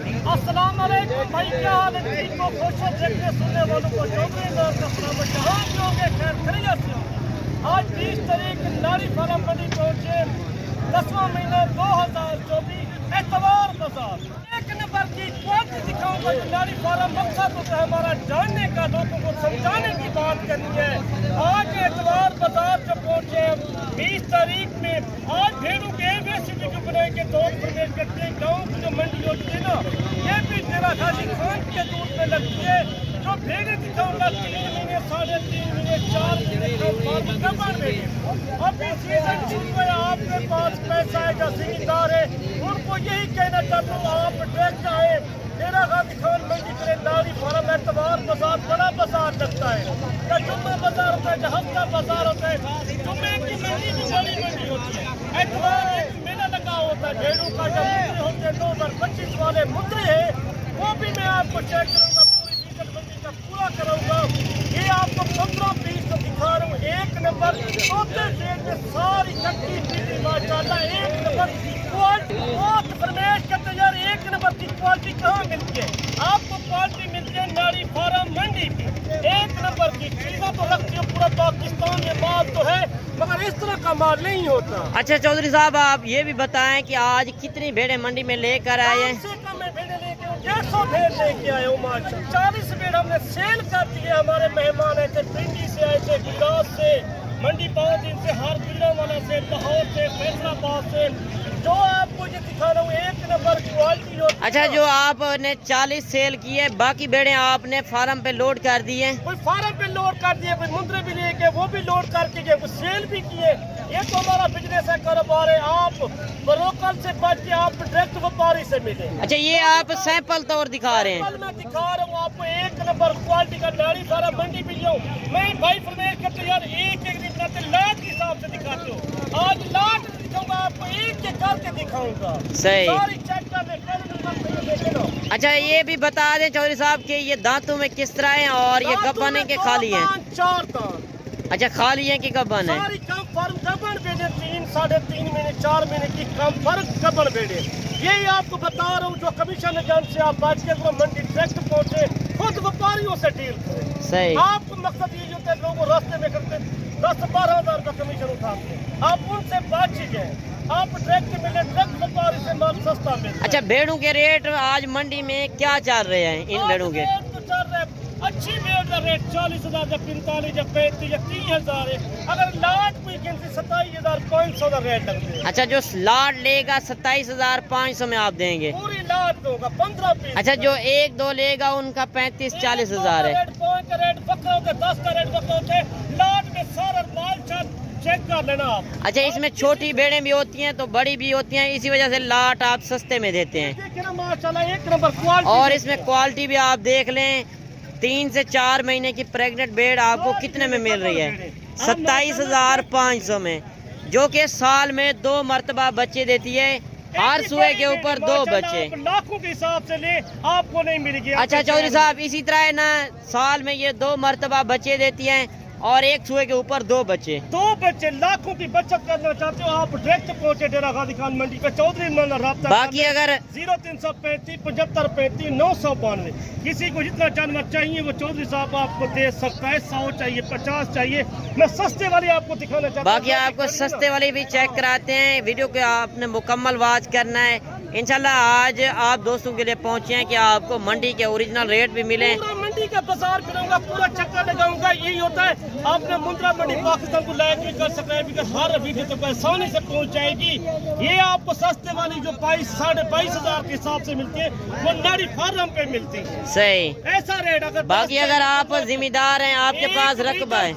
अस्सलाम वालेकुम भाई, क्या हाल है? ठीक को खुश हो, देखने सुनने वालों को चौधरी नौर का सलाम। जहाँ भी होंगे खैर खैरियत से होंगे। आज 20 तारीख नारी फार्म मंडी पहुंचे, 10वां महीना 2024, एतवार बाजार। एक नंबर की क्वालिटी दिखाऊंगा जो नारी फार्म। मकसद होता है हमारा जानने का, लोगों को समझाने की बात करनी है। आज एतवार बाजार जो पहुंचे 20 तारीख में, आज भेड़ों के सिटी को बनाएंगे तो प्रवेश करते हैं। गाँव की जो मंडी होती है ना, ये भी तेरा खाली खान के दूर पे लगती है। जो भेड़ें दिखाऊंगा 3 महीने, 3.5 महीने, 4 महीने अभी सीजन शुरू है। आपके पास पैसा है, जो जिम्मेदार है, उनको यही कहना चाहता हूँ, आप डायरेक्ट आए। तेरा खाली खान मंडी करे नारी फार्म। एतवार बाजार बड़ा बाजार लगता है, या जुम्मा बाजार होता है, या हफ्ता बाजार होता है। जुम्मे की मंडी भी बड़ी मंडी होती है। एतवार एक मेला लगा होता है भेड़ों का। जो मुद्रे होते हैं 2025 वाले मुद्रे है, वो भी मैं आपको चेक करूँगा, पूरी सीजन मंडी का पूरा कराऊंगा। ये आपको 15 पीस तो दिखा रहा हूँ। एक नंबर चौथे शेड में सारी कच्ची पीली माशाल्लाह, एक नंबर क्वालिटी। बहुत फरमाइश करते यार, एक नंबर की क्वालिटी कहाँ मिलती है? आपको क्वालिटी मिलती है नारी फार्म मंडी की। एक नंबर की चीज़ें तो रखती है पूरा पाकिस्तान में, माल तो है मगर इस तरह का माल नहीं होता। अच्छा चौधरी साहब, आप ये भी बताएं कि आज कितनी भेड़ें मंडी में लेकर आए हैं? 150 भेड़ लेके आए हूँ माशा। 40 भेड़ हमने सेल कर दिए। हमारे मेहमान आए थे, पिंडी से आए थे, गुजरात से, मंडी बहुत दिन से, हार वाला से, लाहौर से, फैसलाबाद से। जो आपको ये दिखा रहा हूँ एक नंबर क्वालिटी होती है। अच्छा, जो आपने 40 सेल की है, बाकी भेड़ें आपने फार्म पे लोड कर दी हैं? कोई फार्म पे लोड कर दिए, कोई मुंद्रे भी ले गए, वो भी लोड करके गए, कोई सेल भी किए। ये तो हमारा बिजनेस है, कारोबार है। आप ब्रोकर से बच के आप डायरेक्ट व्यापारी से मिले। अच्छा, ये आप सैंपल तौर दिखा रहे हैं? मैं दिखा रहा हूँ आपको एक नंबर क्वालिटी का नारी फार्म मंडी भी हूँ मैं। भाई फरमाइश करते यार, एक दिन करते लाट के हिसाब से दिखाते हो। आज लाट दिखाऊंगा आपको, एक करके दिखाऊंगा। सही। सारी चेक कर ले। अच्छा, ये भी बता दें चौधरी साहब के ये दांतों में किस तरह है, और ये गब्बन है कि खाली है? 4 दांत। अच्छा, खाली है कि गब्बन है? सारी कम फर्म गबन बेटे, 3, 3.5 महीने, 4 महीने की कम फर्क गबन बेटे। यही आपको बता रहा हूँ, जो कमीशन एजेंट से आप बात के मंडी डायरेक्ट पहुंचे, खुद व्यापारियों से डील करें। सही। आपको मकसद ये होता है, लोगों रास्ते में करते 10-12 हज़ार का कमीशन उठाते हैं, आप उनसे बात कीजिए। आप डायरेक्ट मिले, डायरेक्ट व्यापारी से माल सस्ता मिलता है। अच्छा, भेड़ों के रेट आज मंडी में क्या चल रहे हैं इन भेड़ों के? अच्छी भेड़ का रेट 40,000 या 45 या 35 या 30,000 है। अगर लाट कोई गिनती 27,500 का रेट लगते हैं। अच्छा, जो लाट लेगा 27,500 में आप देंगे? पूरी लाट होगा 15 पीस। अच्छा, जो 1-2 लेगा उनका 35-40 हज़ार है। 5 का रेट बकरा होता है, 10 का रेट बकरा होता है। लाट में सारा माल चेक कर लेना आप। अच्छा, इसमें छोटी भेड़ें भी होती हैं तो बड़ी भी होती हैं, इसी वजह से लाट आप सस्ते में देते हैं। देखिए ना माशाल्लाह, एक नंबर क्वालिटी। और इसमें क्वालिटी भी आप देख लें, 3 से 4 महीने की प्रेग्नेंट भेड़ आपको कितने में मिल रही है? 27,500 में, जो कि साल में 2 मरतबा बच्चे देती है। हर सुए के ऊपर 2 बच्चे। लाखों के हिसाब से ले, आपको नहीं मिलेगी। अच्छा चौधरी साहब, इसी तरह ना साल में ये 2 मरतबा बच्चे देती हैं और एक सुए के ऊपर 2 बच्चे। 2 बच्चे, लाखों की बचत करना चाहते हो आप, डायरेक्ट पहुंचे डेरा गाजी खान मंडी पे, चौधरी इमरान राब्ता। बाकी अगर 0335 75 35 992, किसी को जितना जानवर चाहिए वो चौधरी साहब आपको दे सकता है। 100 चाहिए, 50 चाहिए, मैं सस्ते वाली आपको दिखाना चाहता हूँ। बाकी आपको सस्ते वाली भी चेक कराते हैं। वीडियो को आपने मुकम्मल वॉच करना है। इंशाल्लाह आज आप दोस्तों के लिए पहुंचे हैं कि आपको मंडी के ओरिजिनल रेट भी मिले। पूरा मंडी का बाजार फिरूंगा, पूरा चक्कर लगाऊंगा। यही होता है, आपने मुंद्रा मंडी पाकिस्तान को लाइक भी कर सकते हैं, बिकॉज हर वीडियो तक आसानी से पहुंच जाएगी। ये आपको सस्ते वाली जो 22,500 के हिसाब से मिलती है, वो नारी फार्म पे मिलती है। सही। ऐसा रेट। अगर बाकी अगर आप जिम्मेदार हैं, आपके पास रकबा है,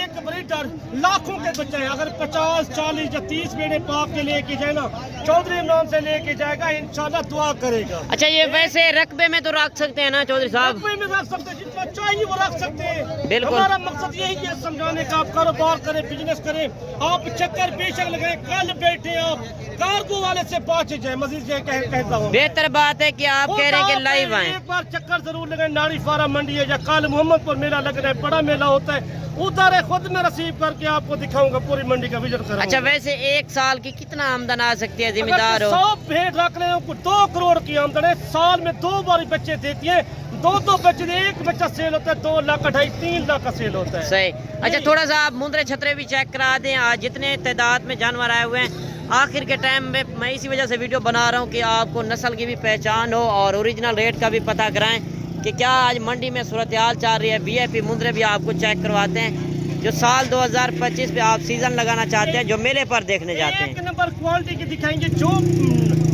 एक ब्रीडर लाखों के बच्चे हैं। अगर 50, 40 या 30 बेड़े पाप के लेके जाए ना, चौधरी इमरान से लेके जाएगा, इंशाल्लाह दुआ करेगा। अच्छा, ये वैसे रकबे में तो रख सकते हैं ना चौधरी साहब? रकबे में रख सकते हैं, को चाहिए वो रख सकते हैं। बिल्कुल। हमारा मकसद यही है समझाने का, आप कारोबार करें, बिजनेस करें, आप चक्कर बेशक लगाए, कल बैठे आप कार्गो वाले से पहुंच जाए। मजीद ये कहता हूँ, बेहतर बात है कि आप कह रहे हैं कि लाइव आए। एक बार चक्कर जरूर लगाए। नाड़ी फारा मंडी है या काल मोहम्मदपुर मेला लग रहा है, बड़ा मेला होता है, उधर है, खुद में रिसीव करके आपको दिखाऊंगा, पूरी मंडी का विजिट करूंगा। अच्छा, वैसे एक साल की कितना आमदन आ सकती है जिम्मेदार हो? 100 भेड़ रख रहे हो, 2 करोड़ की आमदन है। साल में 2 बार बच्चे देती है, 2 बच्चे, एक बच्चा सेल होता है, 2 लाख 2.5 3 लाख का सेल होता है। सही। अच्छा, थोड़ा सा आप मुंद्रे छतरे भी चेक करा दें। आज जितने तादाद में जानवर आए हुए हैं, आखिर के टाइम में मैं इसी वजह से वीडियो बना रहा हूँ कि आपको नस्ल की भी पहचान हो और ओरिजिनल रेट का भी पता कराएं कि क्या आज मंडी में सूरत हाल चल रही है। VIP मुंद्रे भी आपको चेक करवाते हैं जो साल 2025 पे आप सीजन लगाना चाहते हैं, जो मेले पर देखने जाते हैं। एक नंबर क्वालिटी की दिखाएंगे, जो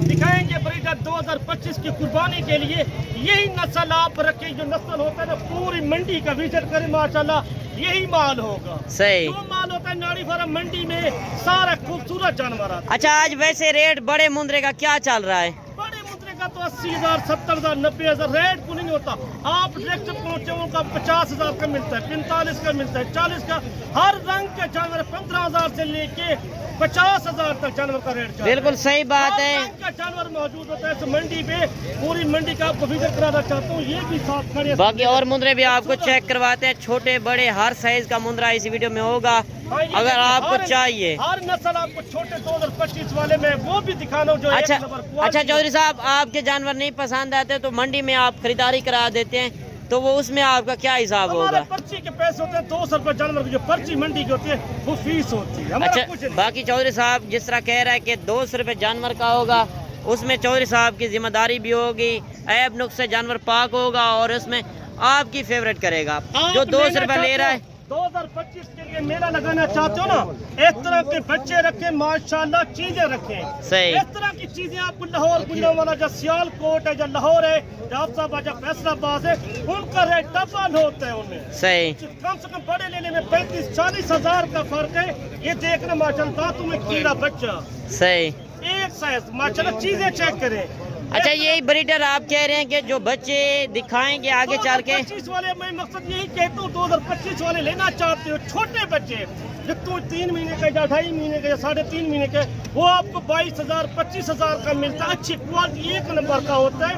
दिखाएंगे ब्रीडर 2025 की कुर्बानी के लिए। यही नस्ल आप रखें, जो नस्ल होता है ना, पूरी मंडी का विजिट करें, माशाल्लाह यही माल होगा। सही। जो माल होता है नाड़ी फार्म मंडी में, सारा खूबसूरत जानवर आता है। अच्छा, आज वैसे रेट बड़े मुंद्रे का क्या चल रहा है? बड़े मुद्रे का तो 80,000, 70,000, 90,000 रेट को नहीं होता। आप डायरेक्ट पहुंचे उनका 50,000 का मिलता है, 45 का मिलता है, 40 का। हर रंग के जानवर 15,000 से लेके 50,000 तक जानवर का रेट चलता है। बिल्कुल सही बात हर है। रंग का जानवर मौजूद होता है इस मंडी पे। पूरी मंडी का आपको विजिट कराना चाहता हूँ, ये भी साथ खड़े। बाकी और मुंद्रे भी आपको चेक करवाते हैं, छोटे बड़े हर साइज का मुंद्रा इस वीडियो में होगा अगर आपको चाहिए। हर नस्ल आपको छोटे 2025 वाले में वो भी दिखाना हो जो अच्छा एक नंबर क्वालिटी। अच्छा चौधरी साहब, आपके जानवर नहीं पसंद आते तो मंडी में आप खरीदारी करा देते हैं, तो वो उसमें आपका क्या हिसाब हमारे होगा? पर्ची के पैसे होते हैं 200 रुपए जानवर की, जो पर्ची मंडी की होती है वो फीस होती है। हमारा कुछ अच्छा, नहीं। बाकी चौधरी साहब जिस तरह कह रहा है कि 200 रुपये जानवर का होगा, उसमें चौधरी साहब की जिम्मेदारी भी होगी, ऐब नुक्स से जानवर पाक होगा और उसमें आपकी फेवरेट करेगा। आप जो 200 रुपये लेना ले रहा है 2025 के लिए मेला लगाना चाहते हो ना, इस तरह के बच्चे रखें, माशाल्लाह चीजें रखें। सही। इस तरह की चीजें आपको लाहौर गुजरांवाला, जो सियालकोट है, जो लाहौर है, जो आफताबाद, जो फैसलाबाद है, उनका रेट डबल होता है उनमें। सही। कम से कम बड़े लेने में 35-40 हजार का फर्क है। ये देखना माशाल्लाह, दांतों में कीड़ा बच्चा सही। एक साइज, माशाल्लाह चीजें चेक करें। अच्छा, यही ब्रीडर आप कह रहे हैं कि जो बच्चे दिखाएंगे आगे चल के? 2025 वाले मैं मकसद यही कहता हूँ, 2025 वाले लेना चाहते हो, छोटे बच्चे जो 3 महीने के या 2.5 महीने के या 3.5 महीने के, वो आपको 22,000 25,000 का मिलता है। अच्छी क्वालिटी एक नंबर का होता है।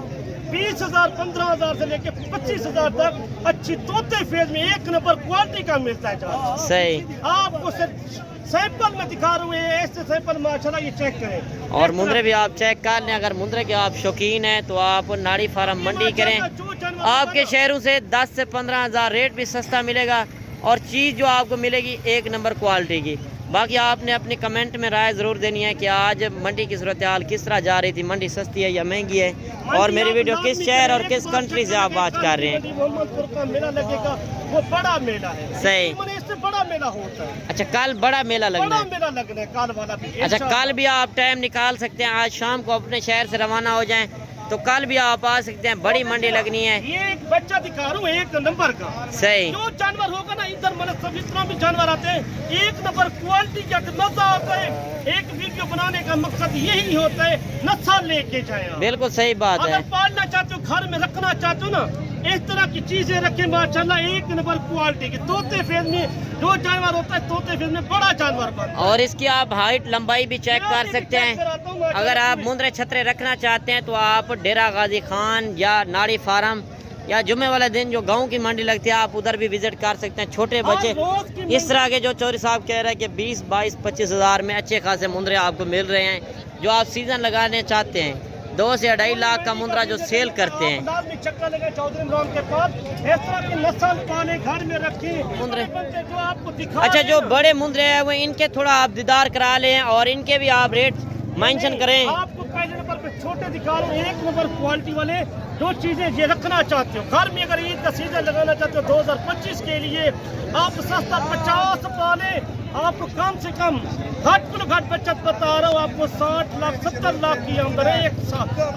20,000 15,000 से लेके 25,000 तक अच्छी तोते फेज में एक नंबर क्वालिटी का मिलता है। सही। आपको सिर्फ सैंपल में दिखा रहे हैं, ऐसे सैंपल माशाल्लाह ये चेक करें। और मुंद्रे भी आप चेक कर लें। अगर मुंद्रे के आप शौकीन हैं तो आप नाड़ी फार्म मंडी करें। आपके शहरों से 10 से 15,000 रेट भी सस्ता मिलेगा और चीज़ जो आपको मिलेगी एक नंबर क्वालिटी की। बाकी आपने अपने कमेंट में राय ज़रूर देनी है कि आज मंडी की सूरत हाल किस तरह जा रही थी, मंडी सस्ती है या महंगी है, और मेरी वीडियो किस शहर और किस कंट्री से आप बात कर रहे हैं। मोहम्मदपुर का मेला लगेगा, वो बड़ा मेला है। सही। इससे बड़ा मेला होता है। अच्छा, कल बड़ा मेला लगना बड़ा है? मेला लगना है कल वाला भी। अच्छा, कल भी आप टाइम निकाल सकते हैं, आज शाम को अपने शहर से रवाना हो जाएं तो कल भी आप आ सकते हैं। बड़ी मंडी लगनी है। ये एक बच्चा दिखा रहा हूँ एक नंबर का। सही। जो जानवर होगा ना, इधर मतलब सब इतना भी जानवर आते हैं, एक नंबर क्वालिटी का मजा आता है। एक वीडियो बनाने का मकसद यही होता है, नस्ल लेके जाए। बिल्कुल सही बात है। अगर पालना चाहते हो, घर में रखना चाहते हो ना, इस तरह की चीजें रखें, माशाल्लाह एक नंबर क्वालिटी की। तोते फेज में जो जानवर होता है, तोते फेज में बड़ा जानवर बनता है। और इसकी आप हाइट लंबाई भी चेक कर सकते हैं। अगर आप मुंद्रे छतरे रखना चाहते हैं तो आप डेरा गाजी खान या नाड़ी फार्म या जुम्मे वाले दिन जो गांव की मंडी लगती है, आप उधर भी विजिट कर सकते हैं। छोटे बच्चे इस तरह के जो चौधरी साहब कह रहे हैं कि 20, 22, 25,000 में अच्छे खासे मुंद्रे आपको मिल रहे हैं, जो आप सीजन लगाने चाहते हैं। 2 से 2.5 लाख का मुंद्रा जो सेल करते हैं। चक्कर लगे चौधरी इमरान के पास, इस तरह की नस्ल पाले, घर में रखे मुंद्रे। जो आपको दिखा। अच्छा, जो बड़े मुंद्रे हैं वो इनके थोड़ा आप दीदार करा लें और इनके भी आप रेट मेंशन करें। आपको पहले नंबर पे छोटे दिखा रहा हूँ, एक नंबर क्वालिटी वाले जो चीजें ये रखना चाहते हो घर में, अगर ईद का सीजन लगाना चाहते हो 2025 के लिए, आप सस्ता 50 पाले, आपको कम से कम घट बचत बता रहा हूँ, आपको 60 लाख 70 लाख की आमदन है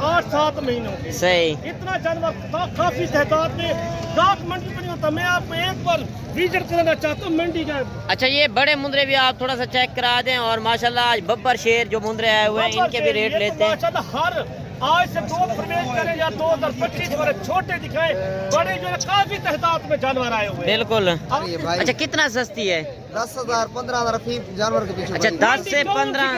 8-7 महीनों की। सही। इतना जानवर काफी तादाद में डाक मंडी में नहीं होता। मैं आपको एक बार विजिट कराना चाहता हूँ मंडी का। अच्छा, ये बड़े मुंद्रे भी आप थोड़ा सा चेक करा दें। और माशाल्लाह आज बब्बर शेर जो मुंद्रे आए हुए हैं, इनके भी रेट लेते हैं। माशाल्लाह हर आज से 2 प्रवेश करें या या 2025 वाले छोटे दिखाए, बड़े जो है काफी तादाद में जानवर आए हुए हैं। बिल्कुल। ये भाई अच्छा कितना सस्ती है? 10,000 15,000 फी जानवर के पीछे। अच्छा 10 से 15।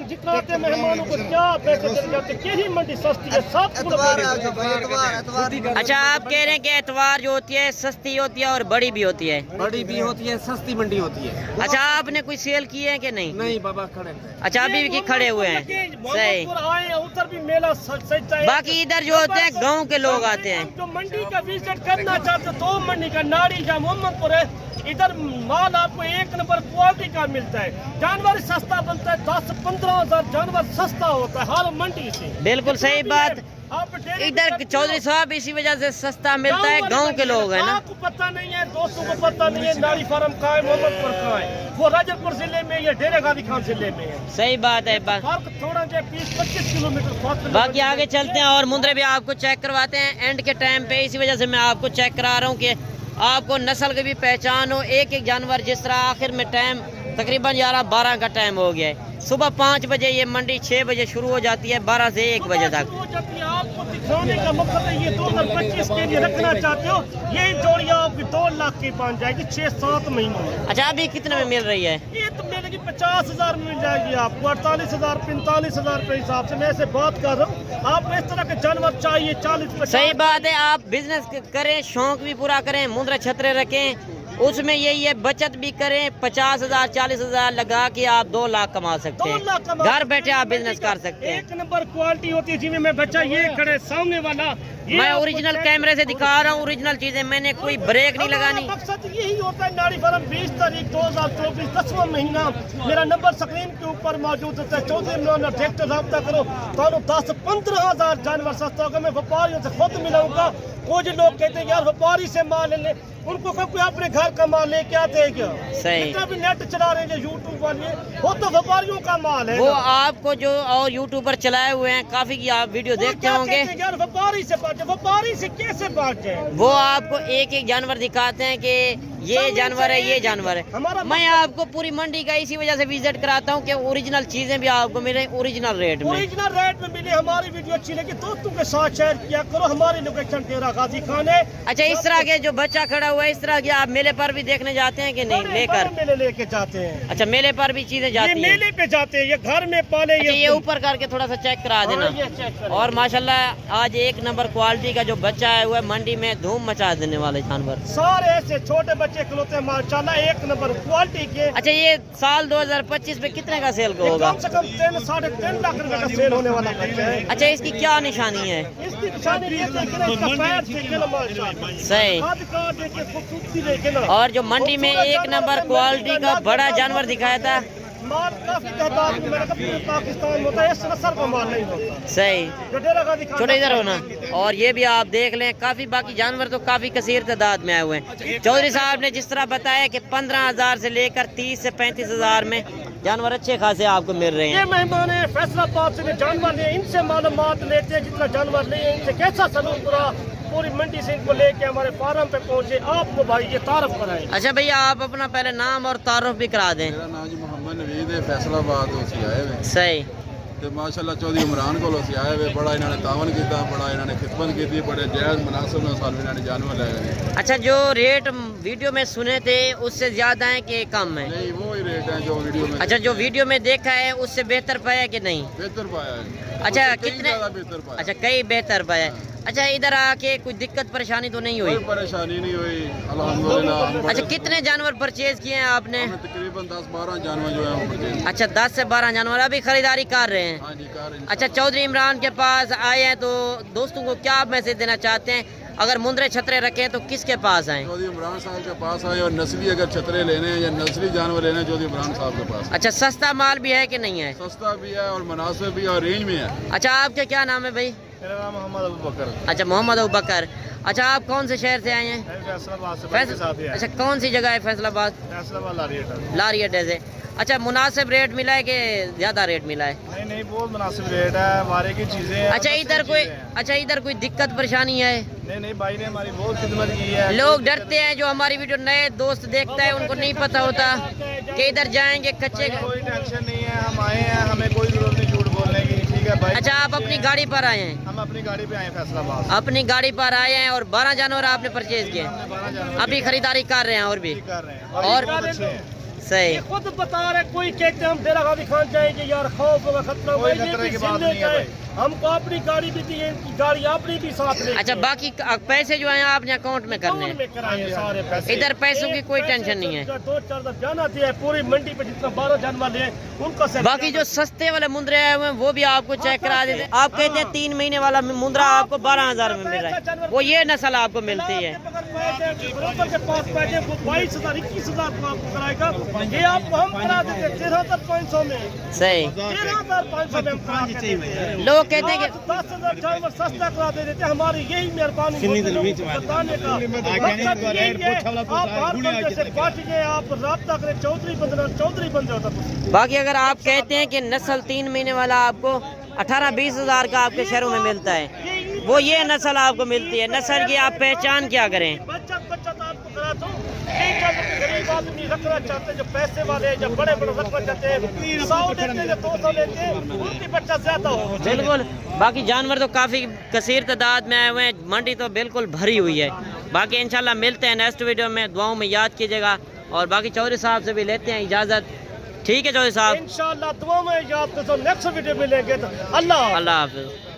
जितने मेहमानों को क्या पैसे दे जाते, यही मंडी सस्ती है, सब एतवार है जो भाई, एतवार अच्छा आप कह रहे हैं कि एतवार जो होती है सस्ती होती है और बड़ी भी होती है। बड़ी भी होती है, सस्ती मंडी होती है। अच्छा आपने कोई सेल किए हैं कि नहीं? नहीं बाबा खड़े। अच्छा अभी भी खड़े हुए हैं, सही। आए उधर भी मेला सजता है। बाकी इधर जो होते हैं गांव के लोग आते हैं। जो मंडी का विजिट करना चाहते तो मंडी का नाड़ी या मोहम्मदपुर है, इधर माल आपको एक नंबर क्वालिटी का मिलता है। जानवर सस्ता बनता है, 10-15 हजार जानवर सस्ता होता है हर मंडी से। बिल्कुल सही बात। आप इधर चौधरी साहब इसी वजह से सस्ता मिलता है, गांव के लोग हैं ना। आपको पता नहीं है, दोस्तों को पता नहीं है नाड़ी फार्म कहाँ है, मोहम्मदपुर कहाँ है। वो राजपुर जिले में या डेरा गाजी खान जिले में है। सही बात है। फर्क थोड़ा जो 20-25 किलोमीटर फर्क। बाकी आगे चलते हैं और मुंद्रे भी आपको चेक करवाते हैं एंड के टाइम पे। इसी वजह से मैं आपको चेक करा रहा हूँ कि आपको नस्ल की भी पहचान हो। एक एक जानवर जिस तरह आखिर में टाइम तकरीबन 11-12 का टाइम हो गया है। सुबह 5 बजे ये मंडी 6 बजे शुरू हो जाती है, 12 से 1 बजे तक। आपको दिखाने का मकसद है, ये 2025 के लिए रखना चाहते हो, यही जोड़ियाँ आपकी 2 लाख की बन जाएगी 6-7 महीनों में। अच्छा अभी कितने में मिल रही है? ये तो मिलेगी 50,000 मिल जाएगी आपको, 48,000 45,000 के हिसाब से। मैं ऐसे बात कर रहा हूँ, आपको इस तरह के जानवर चाहिए 40-50। सही बात है। आप बिजनेस करें, शौक भी पूरा करें, मुंद्रे छतरे रखें, उसमें यही है बचत भी करें। 50,000 40,000 लगा के आप 2 लाख कमा सकते हैं। घर बैठे आप बिजनेस कर सकते हैं। एक नंबर क्वालिटी होती है। जिसमें मैं बच्चा ये खड़े सामने वाला, मैं ओरिजिनल कैमरे से दिखा रहा हूँ, ओरिजिनल चीजें, मैंने कोई ब्रेक नहीं लगानी। मकसद यही होता है। नाड़ी फार्म 20 तारीख 2024 10वां महीना। मेरा नंबर स्क्रीन के ऊपर मौजूद होता है। चौधरी इमरान डायरेक्टर रब्ता करो तो 10-15 हजार जानवर सस्ता होगा। मैं व्यापारियों से खुद मिलाऊंगा। कुछ लोग कहते हैं यार व्यापारी से माल ले, उनको कोई अपने घर का माल लेके आते हैं क्या? सही। जितना भी नेट चला रहे हैं यूट्यूब वाले, वो तो व्यापारियों का माल है। वो आपको जो और यूट्यूबर चलाए हुए हैं काफी की आप वीडियो देखते होंगे। यार व्यापारी से बात, व्यापारी से कैसे बात है? वो आपको एक एक जानवर दिखाते हैं कि ये जानवर है, ये जानवर है। मैं आपको पूरी मंडी का इसी वजह से विजिट कराता हूँ कि ओरिजिनल चीजें भी आपको मिले ओरिजिनल रेट में। ओरिजिनल रेट में मिले। हमारी वीडियो अच्छी लगी दोस्तों के साथ शेयर किया करो। हमारी लोकेशन डेरा गाजी खान है। अच्छा इस तरह के जो बच्चा खड़ा हुआ है, इस तरह के आप मेले पर भी देखने जाते हैं कि नहीं? लेकर मेले लेके जाते हैं। अच्छा मेले पर भी चीजें जाती हैं? मेले पे जाते हैं, ये घर में पाले। अच्छा, ये ऊपर करके थोड़ा सा चेक करा देना। और माशाल्लाह आज एक नंबर क्वालिटी का जो बच्चा है हुआ मंडी में धूम मचा देने वाले जानवर सारे ऐसे छोटे बच्चे खिलौते माशाल्लाह एक नंबर क्वालिटी के। अच्छा ये साल 2025 में कितने का सेल होगा? कम से कम 3-3.5 लाख रुपए का सेल होने वाला बच्चा है। अच्छा इसकी क्या निशानी है? इसकी निशानी ये देखना, इसका पैर देखना माशाल्लाह सही। हाथ का देखिए, खूबसूरती देखना। और जो मंडी में एक नंबर क्वालिटी का बड़ा जानवर दिखाया था, माल काफी तादाद में, मैंने कहा पूरे पाकिस्तान में होता है, इस नस्ल का माल नहीं होता। सही। जो डेरा गाजी खान छोटे इधर होना। और ये भी आप देख लें, काफी बाकी जानवर तो काफी कसीर तादाद में आए हुए हैं। चौधरी साहब ने जिस तरह बताया कि 15,000 से लेकर 30 से 35,000 में जानवर अच्छे खासे आपको मिल रहे ये हैं। मेहमान है फैसलाबाद से जानवर लिए, इनसे मालूमात लेते हैं जितना जानवर लिए, इनसे कैसा सलूक रहा, पूरी मंडी से इनको लेके हमारे फार्म पे पहुंचे। आपको भाई ये तारफ कराए। अच्छा भैया आप अपना पहले नाम और तारुफ भी करा दें। मेरा नाम जी मोहम्मद नवीद है, फैसलाबाद तो सी आए हुए सही। ਤੇ ਮਾਸ਼ਾਅੱਲਾ ਚੌਧਰੀ ਇਮਰਾਨ ਕੋਲੋਂ ਅਸੀਂ ਆਏ ਵੇ ਬੜਾ ਇਹਨਾਂ ਨੇ ਤਾਵਨ ਕੀਤਾ, ਬੜਾ ਇਹਨਾਂ ਨੇ ਖਿਦਮਤ ਕੀਤੀ, ਬੜੇ ਜਾਇਜ਼ ਮੁਨਾਸਿਬ ਨਾਲ ਸਾਨੂੰ ਇਹਨਾਂ ਨੇ ਜਾਨਵਰ ਲੈ ਗਏ। अच्छा जो रेट वीडियो में सुने थे उससे ज्यादा है कि कम है? नहीं वो ही रेट है जो वीडियो में। अच्छा जो वीडियो में देखा है उससे बेहतर पाया कि नहीं? बेहतर पाया है। अच्छा उससे कई कितने? ज़्यादा बेहतर पाया। अच्छा कई बेहतर पाया। अच्छा इधर आके कोई दिक्कत परेशानी तो नहीं हुई? कोई परेशानी नहीं हुई अल्हम्दुलिल्लाह। हम बड़े- अच्छा कितने जानवर परचेज किए हैं आपने? हमें तकरीबन 10-12 जानवर जो है वो परचेज। अच्छा 10 से 12 जानवर अभी खरीदारी कर रहे हैं? हाँ जी कार। अच्छा चौधरी इमरान के पास आए हैं तो दोस्तों को क्या मैसेज देना चाहते हैं? अगर मुंद्रे छतरे रखें तो किसके पास आए? चौधरी इमरान साहब के पास आए, और नस्ली अगर छतरे लेने हैं या नस्ली जानवर लेने हैं चौधरी इमरान साहब के पास। अच्छा सस्ता माल भी है कि नहीं है? सस्ता भी है और मुनासिब भी है और रेंज में है। अच्छा आपका क्या नाम है भाई? मेरा नाम मोहम्मद अबू बकर। अच्छा मोहम्मद अबू बकर। अच्छा आप कौन से शहर से आए हैं? फैसलाबाद से भाई के साथ ही है। अच्छा कौन सी जगह है फैसलाबाद? फैसलाबाद लारियट। लारी अड्डे से। अच्छा मुनासिब रेट मिला है कि ज्यादा रेट मिला है? नहीं नहीं बहुत मुनासिब रेट है, हमारे की चीजें हैं। अच्छा इधर कोई अच्छा इधर कोई दिक्कत परेशानी है? नहीं नहीं भाई ने हमारी बहुत खिदमत की है। लोग डरते हैं जो हमारी वीडियो नए दोस्त देखता है उनको नहीं पता होता कि इधर जाएंगे कच्चे। कोई टेंशन नहीं है, हम आए हैं, हमें कोई जरूरत नहीं झूठ बोलने की, ठीक है अच्छा, आप अपनी गाड़ी पर आए हैं? हम अपनी गाड़ी पे आए फैसलाबाद अपनी गाड़ी पर आए हैं और 12 जानवर आपने परचेज किए, अभी खरीदारी कर रहे हैं और भी? कर रहे हैं और सही। ये खुद बता रहे, कोई कहते हैं हम डेरा गाजी खान जाएंगे यार, खौफ होगा, खतरा होगा, ये भी जिंदे जाए, हमको अपनी गाड़ी भी दी है, इनकी गाड़ी अपनी भी साथ ले। अच्छा, बाकी पैसे जो हैं आपने अकाउंट में करने हैं? कराए सारे पैसे, इधर पैसों की कोई टेंशन नहीं है। 2-4 दिन जाना दिया है, पूरी मंडी पे जितना 12 जानवर है उनको से। बाकी जो सस्ते वाले मुंद्रे आए हुए हैं वो भी आपको चेक करा देते हैं। आप कहते हैं 3 महीने वाला मुंद्रा आपको 12,000 में मिल रहा है, वो ये नस्ल आपको मिलती है। बरोबर के पास पैसे 22,000 21,000 को आपको कराएगा, ये आपको हम करा देते हैं 13,500 में। सही। 13,500 में हम करा देते हैं। लोग कहते हैं कि 10,000 जानवर सस्ता करा देते हैं, हमारी यही मेहरबानी बताने का मकसद यही है। आप हर बंदे से बांटिए, आप राब्ता करें, चौधरी बंदे होता है। बाकी अगर आप कहते हैं कि नस्ल 3 महीने वाला आपको 18-20 हज़ार का आपके शहरों में मिलता है, वो ये नस्ल आपको मिलती है। नस्ल की आप पहचान क्या करें? बच्चा तो आपको करा दूं, गरीब आदमी रखना चाहते, जो पैसे वाले, जो बड़े रखना चाहते हैं, 100 लेते हैं, 200 लेते हैं, उनकी बच्चा ज्यादा हो। बिल्कुल। बाकी जानवर तो काफ़ी कसीर तादाद में आए हुए हैं, मंडी तो बिल्कुल भरी हुई है। बाकी इंशाल्लाह मिलते हैं नेक्स्ट वीडियो में, दुआओं में याद कीजिएगा। और बाकी चौधरी साहब से भी लेते हैं इजाज़त। ठीक है चौधरी साहब, इंशाल्लाह दुआ में याद तो नेक्स्ट वीडियो मिलेंगे। तो अल्लाह अल्लाह हाफिज़।